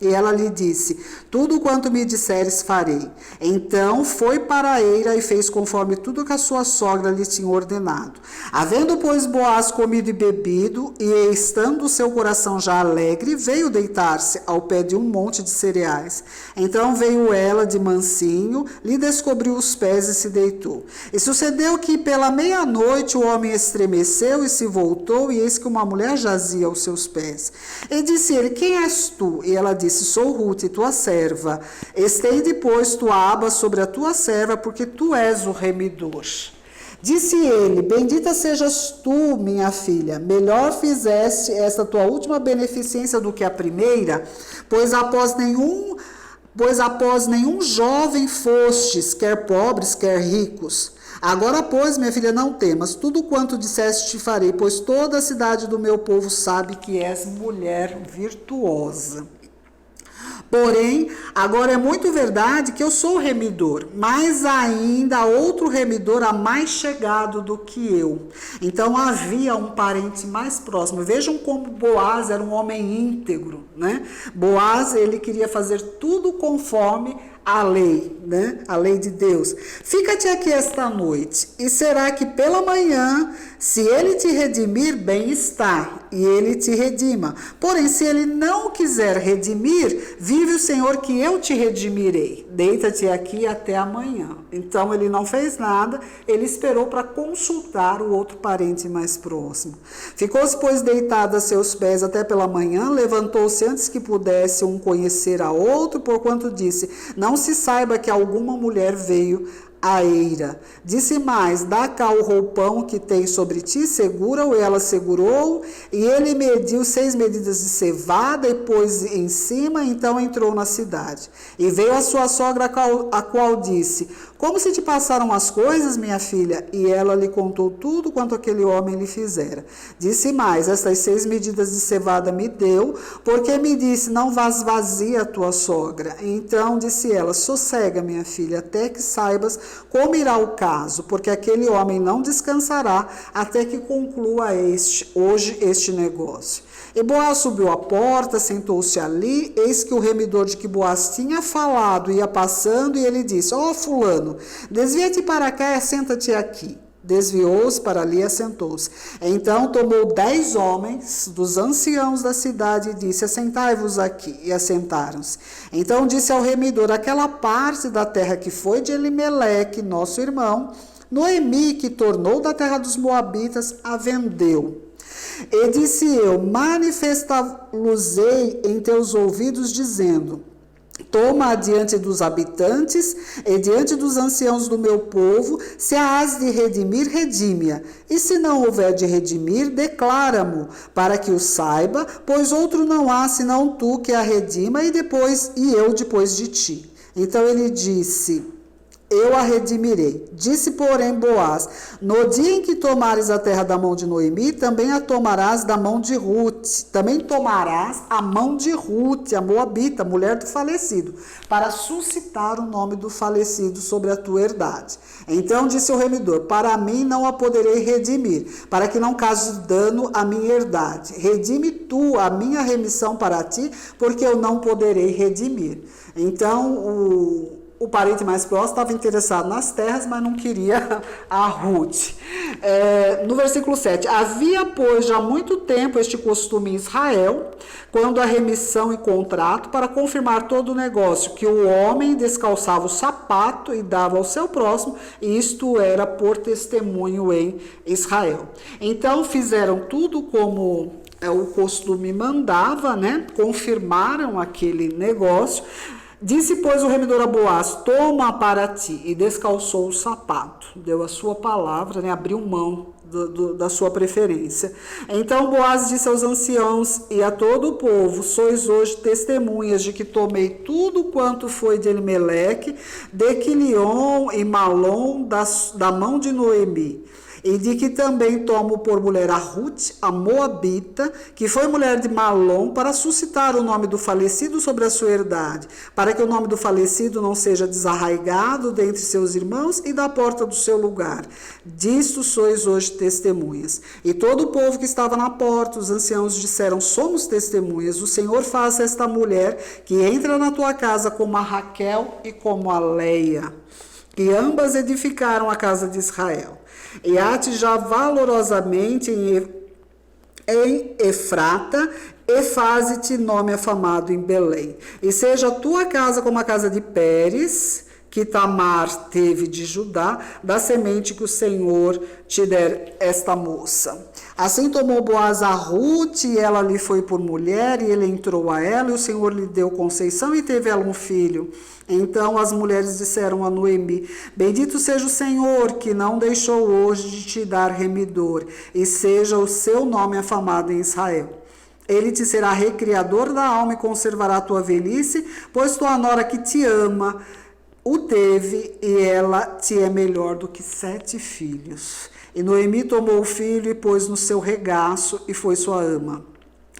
E ela lhe disse: tudo quanto me disseres farei. Então foi para a eira e fez conforme tudo que a sua sogra lhe tinha ordenado. Havendo, pois, Boaz comido e bebido, e estando o seu coração já alegre, veio deitar-se ao pé de um monte de cereais. Então veio ela de mansinho, lhe descobriu os pés e se deitou. E sucedeu que pela meia-noite o homem estremeceu e se voltou, e eis que uma mulher jazia aos seus pés. E disse ele: quem és tu? E ela disse: sou Ruth, tua serva. Estende, pois, tua aba sobre a tua serva, porque tu és o remidor. Disse ele: bendita sejas tu, minha filha, melhor fizeste esta tua última beneficência do que a primeira, pois após nenhum jovem fostes, quer pobres, quer ricos. Agora, pois, minha filha, não temas, tudo quanto disseste te farei, pois toda a cidade do meu povo sabe que és mulher virtuosa. Porém, agora é muito verdade que eu sou o remidor, mas ainda há outro remidor a mais chegado do que eu. Então havia um parente mais próximo. Vejam como Boaz era um homem íntegro, né? Boaz, ele queria fazer tudo conforme a lei, né? A lei de Deus. Fica-te aqui esta noite, e será que pela manhã, se ele te redimir, bem está, e ele te redima. Porém, se ele não quiser redimir, vive o Senhor que eu te redimirei. Deita-te aqui até amanhã. Então ele não fez nada, ele esperou para consultar o outro parente mais próximo. Ficou-se, pois, deitado a seus pés até pela manhã, levantou-se antes que pudesse um conhecer a outro, porquanto disse: não se saiba que alguma mulher veio à eira. Disse mais: dá cá o roupão que tem sobre ti, segura-o. Ela segurou, e ele mediu 6 medidas de cevada e pôs em cima, então entrou na cidade. E veio a sua sogra, a qual disse: como se te passaram as coisas, minha filha? E ela lhe contou tudo quanto aquele homem lhe fizera. Disse mais: estas 6 medidas de cevada me deu, porque me disse: não vás vazia a tua sogra. Então disse ela: sossega, minha filha, até que saibas como irá o caso, porque aquele homem não descansará até que conclua hoje este negócio. E Boaz subiu à porta, sentou-se ali, eis que o remidor de que Boaz tinha falado ia passando, e ele disse: ó, fulano, desvia-te para cá e assenta-te aqui. Desviou-se para ali e assentou-se. Então tomou 10 homens dos anciãos da cidade e disse: assentai-vos aqui. E assentaram-se. Então disse ao remidor: aquela parte da terra que foi de Elimeleque, nosso irmão, Noemi, que tornou da terra dos moabitas, a vendeu. E disse eu: manifestá-los-ei em teus ouvidos, dizendo: toma diante dos habitantes e diante dos anciãos do meu povo, se a has de redimir, redime-a. E se não houver de redimir, declara-mo, para que o saiba, pois outro não há senão tu que a redima, e eu depois de ti. Então ele disse: eu a redimirei. Disse, porém, Boaz: no dia em que tomares a terra da mão de Noemi, também a tomarás da mão de Ruth. Também tomarás a mão de Ruth, a moabita, mulher do falecido, para suscitar o nome do falecido sobre a tua herdade. Então disse o remidor: para mim não a poderei redimir, para que não cause dano à minha herdade. Redime tu a minha remissão para ti, porque eu não poderei redimir. Então o parente mais próximo estava interessado nas terras, mas não queria a Ruth. No versículo 7, havia, pois, já há muito tempo este costume em Israel, quando a remissão e contrato, para confirmar todo o negócio, que o homem descalçava o sapato e dava ao seu próximo, e isto era por testemunho em Israel. Então fizeram tudo como o costume mandava, né? Confirmaram aquele negócio. Disse, pois, o remidor a Boaz: toma para ti, e descalçou o sapato. Deu a sua palavra, né? Abriu mão da sua preferência. Então Boaz disse aos anciãos e a todo o povo: sois hoje testemunhas de que tomei tudo quanto foi de Elimeleque, de Quilion e Malom, da mão de Noemi. E de que também tomo por mulher a Ruth, a moabita, que foi mulher de Malom, para suscitar o nome do falecido sobre a sua herdade, para que o nome do falecido não seja desarraigado dentre seus irmãos e da porta do seu lugar. Disto sois hoje testemunhas. E todo o povo que estava na porta, os anciãos disseram: somos testemunhas. O Senhor faça esta mulher que entra na tua casa como a Raquel e como a Leia, que ambas edificaram a casa de Israel. E há-te já valorosamente em Efrata, e faze-te nome afamado em Belém. E seja a tua casa como a casa de Pérez, que Tamar teve de Judá, da semente que o Senhor te der esta moça. Assim tomou Boaz a Ruth, e ela lhe foi por mulher, e ele entrou a ela, e o Senhor lhe deu conceição, e teve ela um filho. Então as mulheres disseram a Noemi: bendito seja o Senhor, que não deixou hoje de te dar remidor, e seja o seu nome afamado em Israel. Ele te será recriador da alma e conservará a tua velhice, pois tua nora que te ama o teve, e ela te é melhor do que 7 filhos. E Noemi tomou o filho e pôs no seu regaço, e foi sua ama.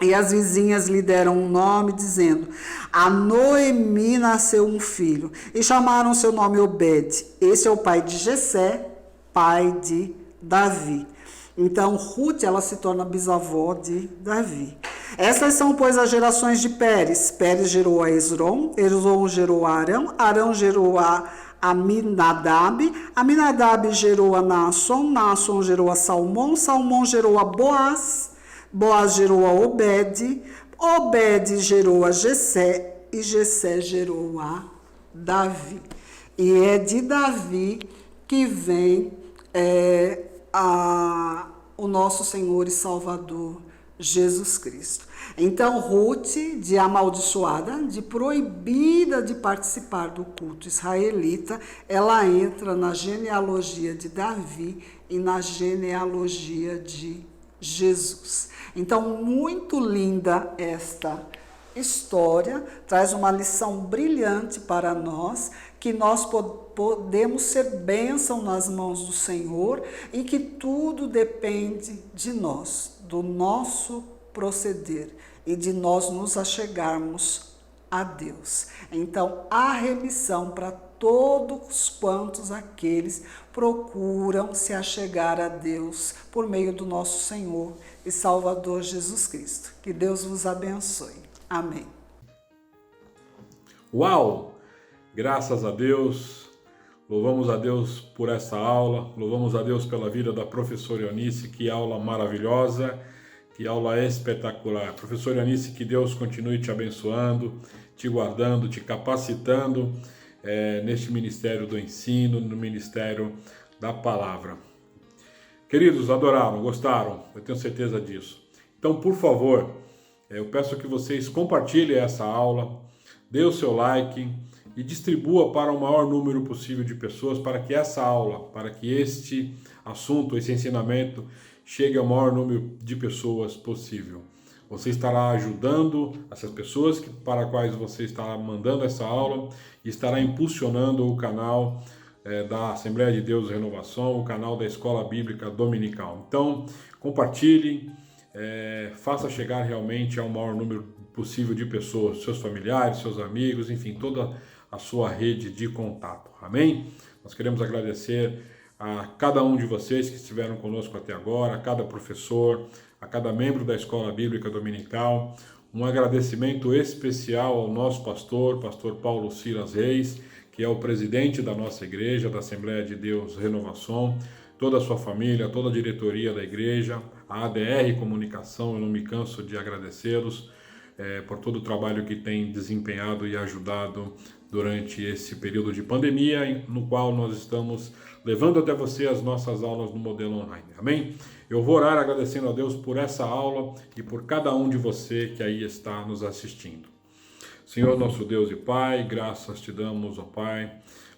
E as vizinhas lhe deram um nome, dizendo: a Noemi nasceu um filho. E chamaram seu nome Obed. Esse é o pai de Jessé, pai de Davi. Então Ruth, ela se torna bisavó de Davi. Essas são, pois, as gerações de Pérez. Pérez gerou a Esrom, Esrom gerou a Arão, Arão gerou a Aminadab, Aminadab gerou a Naasson, Naasson gerou a Salmão, Salmão gerou a Boaz, Boaz gerou a Obed, Obed gerou a Jessé, e Jessé gerou a Davi. E é de Davi que vem o nosso Senhor e Salvador Jesus Cristo. Então Ruth, de amaldiçoada, de proibida de participar do culto israelita, ela entra na genealogia de Davi e na genealogia de Jesus. Então, muito linda esta história, traz uma lição brilhante para nós, que nós podemos ser bênção nas mãos do Senhor e que tudo depende de nós, do nosso proceder e de nós nos achegarmos a Deus. Então, há remissão para todos quantos aqueles procuram se achegar a Deus por meio do nosso Senhor e Salvador Jesus Cristo. Que Deus vos abençoe. Amém. Uau! Graças a Deus, louvamos a Deus por essa aula, louvamos a Deus pela vida da professora Eunice, que aula maravilhosa, que aula espetacular. Professora Eunice, que Deus continue te abençoando, te guardando, te capacitando neste ministério do ensino, no ministério da palavra. Queridos, adoraram, gostaram? Eu tenho certeza disso. Então, por favor, eu peço que vocês compartilhem essa aula, dê o seu like e distribua para o maior número possível de pessoas para que essa aula, para que este assunto, esse ensinamento chegue ao maior número de pessoas possível. Você estará ajudando essas pessoas para as quais você está mandando essa aula e estará impulsionando o canal da Assembleia de Deus Renovação, o canal da Escola Bíblica Dominical. Então, compartilhe, faça chegar realmente ao maior número possível de pessoas, seus familiares, seus amigos, enfim, toda a sua rede de contato. Amém? Nós queremos agradecer a cada um de vocês que estiveram conosco até agora, a cada professor, a cada membro da Escola Bíblica Dominical. Um agradecimento especial ao nosso pastor Paulo Silas Reis, que é o presidente da nossa igreja, da Assembleia de Deus Renovação, toda a sua família, toda a diretoria da igreja, a ADR Comunicação. Eu não me canso de agradecê-los por todo o trabalho que tem desempenhado e ajudado durante esse período de pandemia, no qual nós estamos levando até você as nossas aulas no modelo online. Amém? Eu vou orar agradecendo a Deus por essa aula e por cada um de você que aí está nos assistindo. Senhor, nosso Deus e Pai, graças te damos, ó Pai,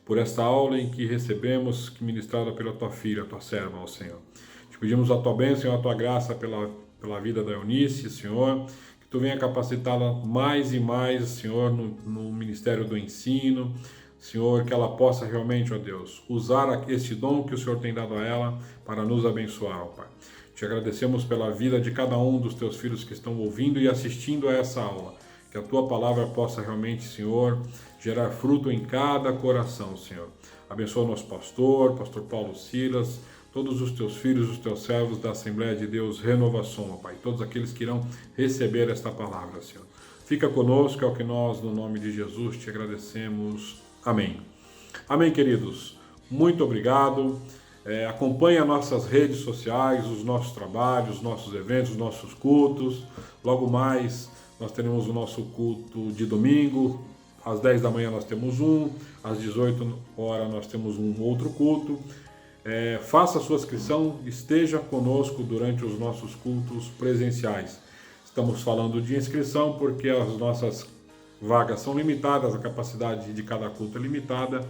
por esta aula em que recebemos, ministrada pela tua filha, tua serva, ó Senhor. Te pedimos a tua bênção e a tua graça pela vida da Eunice, Senhor, que tu venha capacitá-la mais e mais, Senhor, no ministério do ensino, Senhor, que ela possa realmente, ó Deus, usar esse dom que o Senhor tem dado a ela para nos abençoar, ó Pai. Te agradecemos pela vida de cada um dos teus filhos que estão ouvindo e assistindo a essa aula. Que a tua palavra possa realmente, Senhor, gerar fruto em cada coração, Senhor. Abençoa o nosso pastor Paulo Silas, todos os teus filhos, os teus servos da Assembleia de Deus Renovação, ó Pai. Todos aqueles que irão receber esta palavra, Senhor. Fica conosco, é o que nós, no nome de Jesus, te agradecemos. Amém. Amém, queridos. Muito obrigado. Acompanhe as nossas redes sociais, os nossos trabalhos, os nossos eventos, os nossos cultos. Logo mais, nós teremos o nosso culto de domingo. Às 10 da manhã nós temos um. Às 18 horas nós temos um outro culto. Faça a sua inscrição, esteja conosco durante os nossos cultos presenciais. Estamos falando de inscrição porque as nossas vagas são limitadas, a capacidade de cada culto é limitada,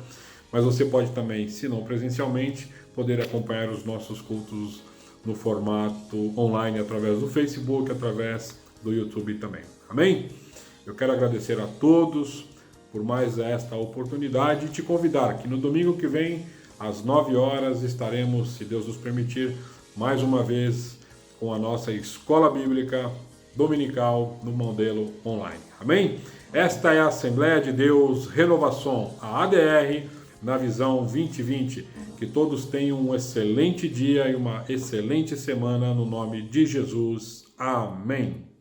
mas você pode também, se não presencialmente, poder acompanhar os nossos cultos no formato online, através do Facebook, através do YouTube também. Amém? Eu quero agradecer a todos por mais esta oportunidade e te convidar que no domingo que vem, às 9 horas, estaremos, se Deus nos permitir, mais uma vez com a nossa Escola Bíblica Dominical no modelo online. Amém? Esta é a Assembleia de Deus Renovação, a ADR, na visão 2020. Que todos tenham um excelente dia e uma excelente semana no nome de Jesus. Amém.